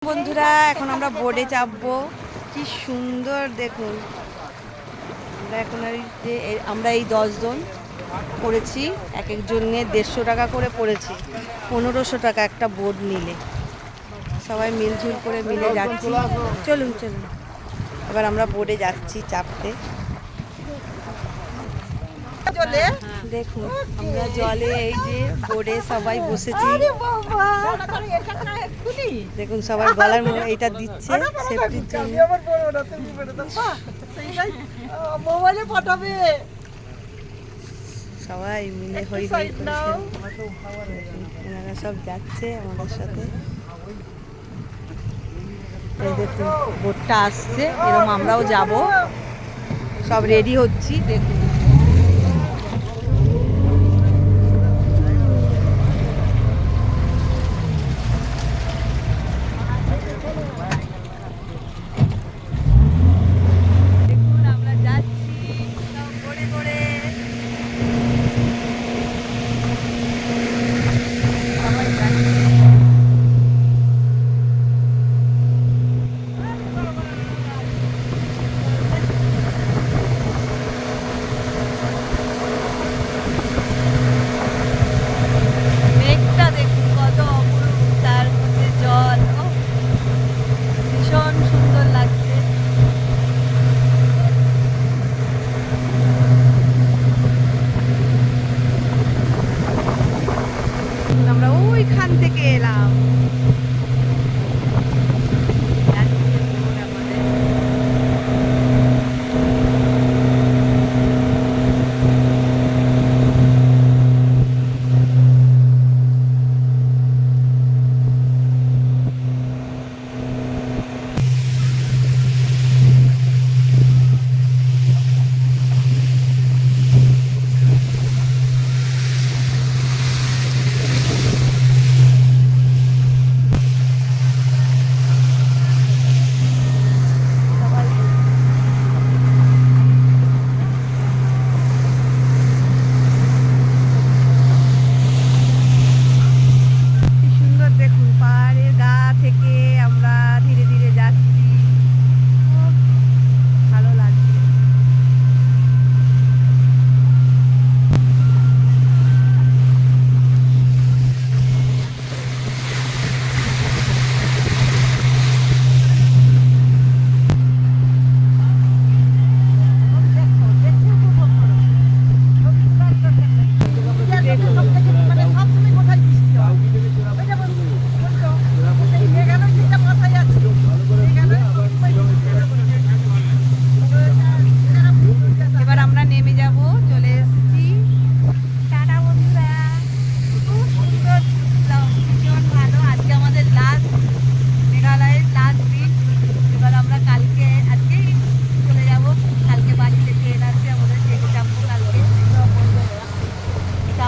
বন্ধুরা এখন আমরা বোর্ডে চাপবো। কি সুন্দর দেখুন। আমরা এখন আমরা এই 10 জন পড়েছি, এক একজনে 150 টাকা করে পড়েছি, 1500 টাকা একটা বোর্ড নিলে। সবাই মিলঝুল করে মিলে যাচ্ছি। চলুন চলুন, এবার আমরা বোর্ডে যাচ্ছি চাপতে। দেখুন আমরা জলে এই যে বোর্ডে সবাই বসেছি। দেখুন সবাই গলার এইটা দিচ্ছে সেফটির জন্য। সবাই মিলে হই হই এনারা সব যাচ্ছে আমাদের সাথে। এই দেখুন বোটটা আসছে, এরকম আমরাও যাব, সব রেডি হচ্ছি। দেখুন আমরা ওইখান থেকে এলাম।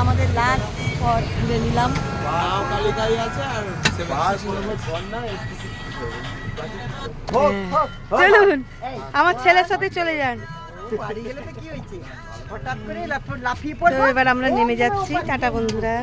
আমাদের লাস্ট স্পট ঘুরে নিলাম। চলুন আমার ছেলের সাথে চলে যান। তো এবার আমরা নেমে যাচ্ছি। টাটা বন্ধুরা।